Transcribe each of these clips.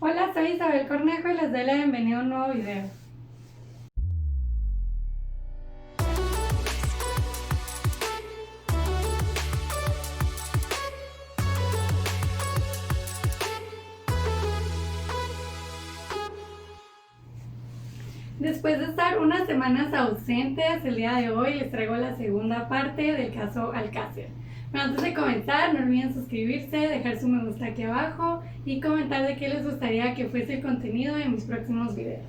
Hola, soy Isabel Cornejo y les doy la bienvenida a un nuevo video. Después de estar unas semanas ausentes, el día de hoy les traigo la segunda parte del caso Alcácer. Pero antes de comenzar, no olviden suscribirse, dejar su me gusta aquí abajo y comentar de qué les gustaría que fuese el contenido de mis próximos videos.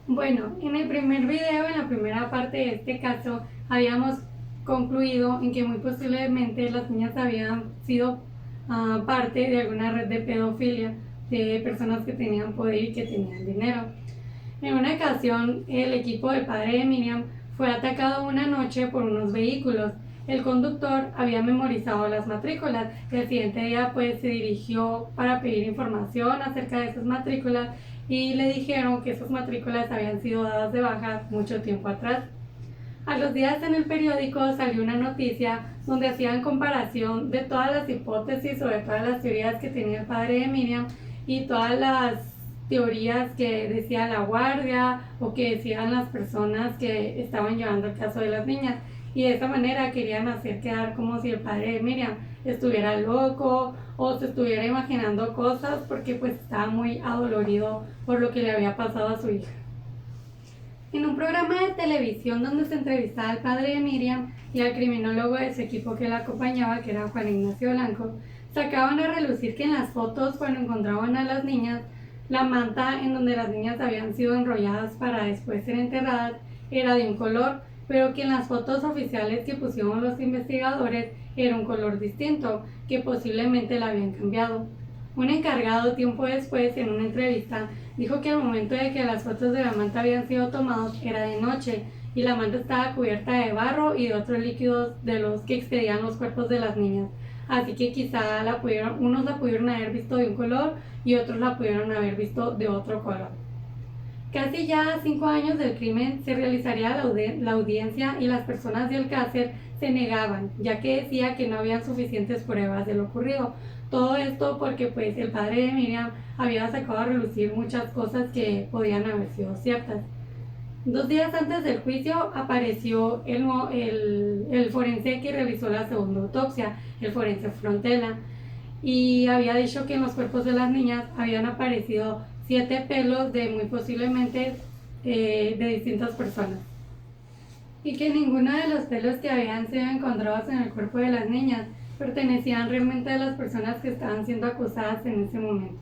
Bueno, en el primer video, en la primera parte de este caso, habíamos concluido en que muy posiblemente las niñas habían sido parte de alguna red de pedofilia de personas que tenían poder y que tenían dinero. En una ocasión, el equipo del padre de Miriam fue atacado una noche por unos vehículos. El conductor había memorizado las matrículas y el siguiente día pues se dirigió para pedir información acerca de esas matrículas y le dijeron que esas matrículas habían sido dadas de baja mucho tiempo atrás. A los días en el periódico salió una noticia donde hacían comparación de todas las hipótesis o de todas las teorías que tenía el padre de Miriam y todas las teorías que decía la guardia o que decían las personas que estaban llevando el caso de las niñas, y de esa manera querían hacer quedar como si el padre de Miriam estuviera loco o se estuviera imaginando cosas porque pues estaba muy adolorido por lo que le había pasado a su hija. En un programa de televisión donde se entrevistaba al padre de Miriam y al criminólogo de su equipo que la acompañaba, que era Juan Ignacio Blanco, sacaban a relucir que en las fotos, cuando encontraban a las niñas, la manta en donde las niñas habían sido enrolladas para después ser enterradas era de un color, pero que en las fotos oficiales que pusieron los investigadores era un color distinto, que posiblemente la habían cambiado. Un encargado tiempo después, en una entrevista, dijo que al momento de que las fotos de la manta habían sido tomadas era de noche y la manta estaba cubierta de barro y de otros líquidos de los que excedían los cuerpos de las niñas. Así que quizá unos la pudieron haber visto de un color y otros la pudieron haber visto de otro color. Casi ya a 5 años del crimen se realizaría la audiencia y las personas de Alcácer se negaban, ya que decía que no habían suficientes pruebas de lo ocurrido. Todo esto porque pues el padre de Miriam había sacado a relucir muchas cosas que podían haber sido ciertas. 2 días antes del juicio apareció el forense que realizó la segunda autopsia, el forense Frontela, y había dicho que en los cuerpos de las niñas habían aparecido 7 pelos de muy posiblemente de distintas personas, y que ninguno de los pelos que habían sido encontrados en el cuerpo de las niñas pertenecían realmente a las personas que estaban siendo acusadas en ese momento.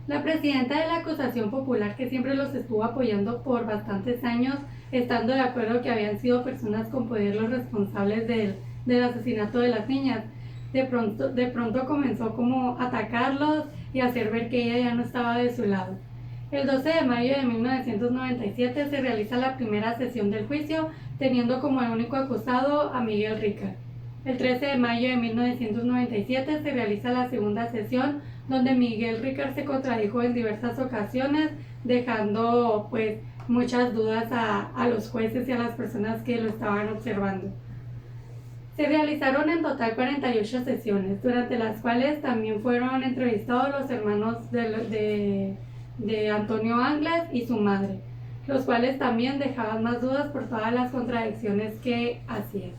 La presidenta de la acusación popular, que siempre los estuvo apoyando por bastantes años, estando de acuerdo que habían sido personas con poder los responsables del asesinato de las niñas, de pronto comenzó como a atacarlos y a hacer ver que ella ya no estaba de su lado. El 12 de mayo de 1997 se realiza la primera sesión del juicio, teniendo como el único acusado a Miguel Ricard. El 13 de mayo de 1997 se realiza la segunda sesión, donde Miguel Ricard se contradijo en diversas ocasiones, dejando pues muchas dudas a los jueces y a las personas que lo estaban observando. Se realizaron en total 48 sesiones, durante las cuales también fueron entrevistados los hermanos de Antonio Angles y su madre, los cuales también dejaban más dudas por todas las contradicciones que hacían.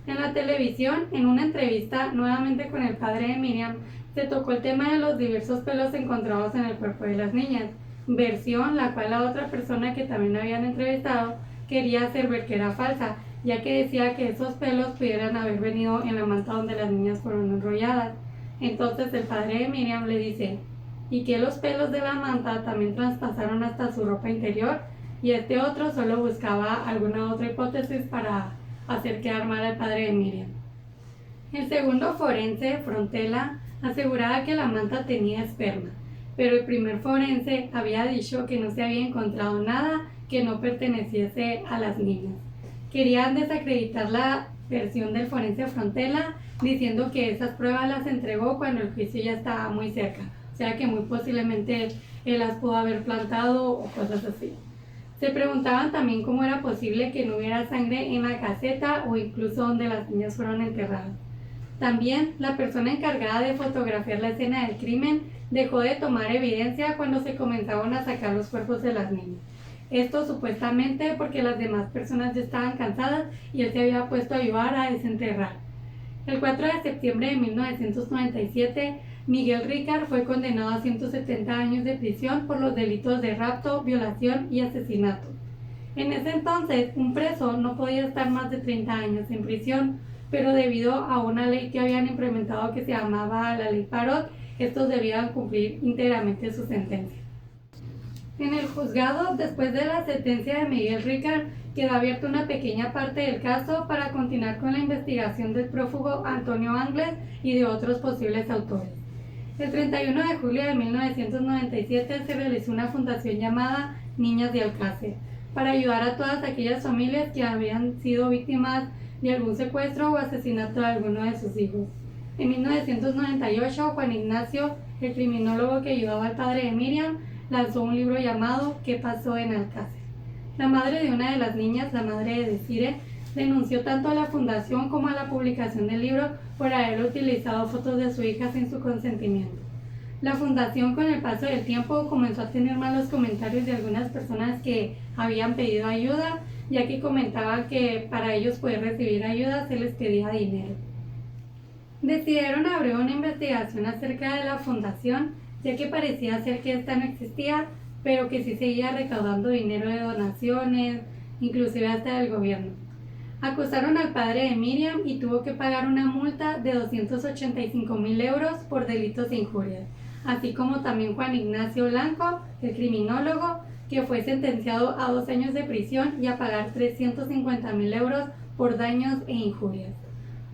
En la televisión, en una entrevista nuevamente con el padre de Miriam, se tocó el tema de los diversos pelos encontrados en el cuerpo de las niñas, versión la cual la otra persona que también habían entrevistado quería hacer ver que era falsa, ya que decía que esos pelos pudieran haber venido en la manta donde las niñas fueron enrolladas. Entonces el padre de Miriam le dice, y que los pelos de la manta también traspasaron hasta su ropa interior, y este otro solo buscaba alguna otra hipótesis para hacer quedar mal al padre de Miriam. El segundo forense, Frontela, aseguraba que la manta tenía esperma, pero el primer forense había dicho que no se había encontrado nada que no perteneciese a las niñas. Querían desacreditar la versión del forense Frontela, diciendo que esas pruebas las entregó cuando el juicio ya estaba muy cerca, o sea que muy posiblemente él las pudo haber plantado o cosas así. Se preguntaban también cómo era posible que no hubiera sangre en la caseta o incluso donde las niñas fueron enterradas. También, la persona encargada de fotografiar la escena del crimen dejó de tomar evidencia cuando se comenzaron a sacar los cuerpos de las niñas. Esto supuestamente porque las demás personas ya estaban cansadas y él se había puesto a ayudar a desenterrar. El 4 de septiembre de 1997, Miguel Ricard fue condenado a 170 años de prisión por los delitos de rapto, violación y asesinato. En ese entonces, un preso no podía estar más de 30 años en prisión, pero debido a una ley que habían implementado que se llamaba la Ley Parot, estos debían cumplir íntegramente su sentencia. En el juzgado, después de la sentencia de Miguel Ricard, quedó abierta una pequeña parte del caso para continuar con la investigación del prófugo Antonio Angles y de otros posibles autores. El 31 de julio de 1997 se realizó una fundación llamada Niñas de Alcácer, para ayudar a todas aquellas familias que habían sido víctimas de algún secuestro o asesinato de alguno de sus hijos. En 1998, Juan Ignacio, el criminólogo que ayudaba al padre de Miriam, lanzó un libro llamado ¿Qué pasó en Alcácer? La madre de una de las niñas, la madre de Desire, denunció tanto a la fundación como a la publicación del libro por haber utilizado fotos de su hija sin su consentimiento. La fundación, con el paso del tiempo, comenzó a tener malos comentarios de algunas personas que habían pedido ayuda, ya que comentaban que para ellos poder recibir ayuda se les pedía dinero. Decidieron abrir una investigación acerca de la fundación, ya que parecía ser que esta no existía, pero que sí seguía recaudando dinero de donaciones, inclusive hasta del gobierno. Acusaron al padre de Miriam y tuvo que pagar una multa de 285.000 euros por delitos e injurias, así como también Juan Ignacio Blanco, el criminólogo, que fue sentenciado a 2 años de prisión y a pagar 350.000 euros por daños e injurias.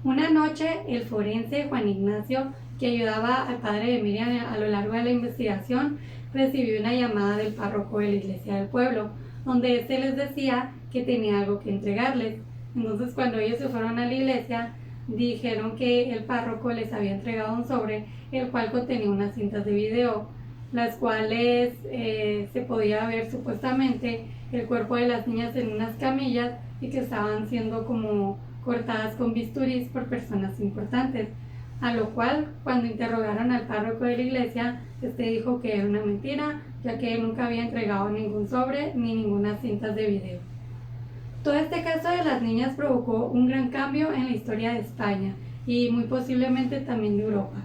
Una noche, el forense Juan Ignacio, que ayudaba al padre de Miriam a lo largo de la investigación, recibió una llamada del párroco de la iglesia del pueblo, donde éste les decía que tenía algo que entregarles. Entonces, cuando ellos se fueron a la iglesia, dijeron que el párroco les había entregado un sobre, el cual contenía unas cintas de video, las cuales se podía ver supuestamente el cuerpo de las niñas en unas camillas y que estaban siendo como cortadas con bisturís por personas importantes. A lo cual, cuando interrogaron al párroco de la iglesia, este dijo que era una mentira, ya que él nunca había entregado ningún sobre ni ninguna cintas de video. Todo este caso de las niñas provocó un gran cambio en la historia de España y muy posiblemente también de Europa,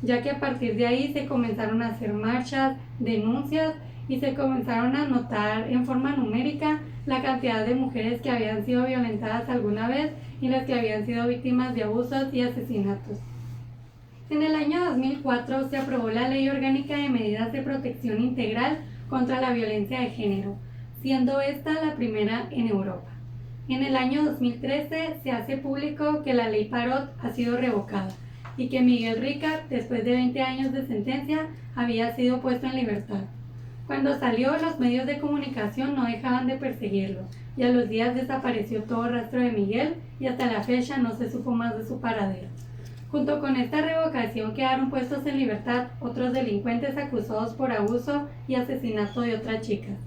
ya que a partir de ahí se comenzaron a hacer marchas, denuncias y se comenzaron a notar en forma numérica la cantidad de mujeres que habían sido violentadas alguna vez y las que habían sido víctimas de abusos y asesinatos. En el año 2004 se aprobó la Ley Orgánica de Medidas de Protección Integral contra la Violencia de Género, siendo esta la primera en Europa. En el año 2013 se hace público que la Ley Parot ha sido revocada y que Miguel Ricard, después de 20 años de sentencia, había sido puesto en libertad. Cuando salió, los medios de comunicación no dejaban de perseguirlo, y a los días desapareció todo rastro de Miguel y hasta la fecha no se supo más de su paradero. Junto con esta revocación quedaron puestos en libertad otros delincuentes acusados por abuso y asesinato de otras chicas.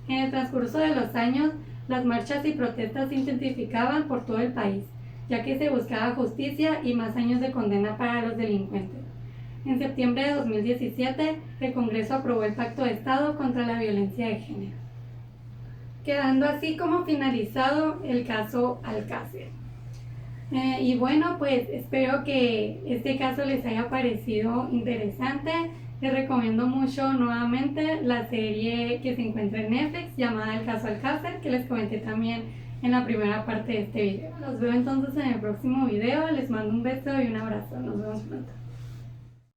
En el transcurso de los años, las marchas y protestas se intensificaban por todo el país, ya que se buscaba justicia y más años de condena para los delincuentes. En septiembre de 2017, el Congreso aprobó el Pacto de Estado contra la Violencia de Género, quedando así como finalizado el caso Alcácer. Y bueno, pues espero que este caso les haya parecido interesante. Les recomiendo mucho nuevamente la serie que se encuentra en Netflix llamada El Caso Alcácer, que les comenté también en la primera parte de este video. Los veo entonces en el próximo video. Les mando un beso y un abrazo. Nos vemos pronto.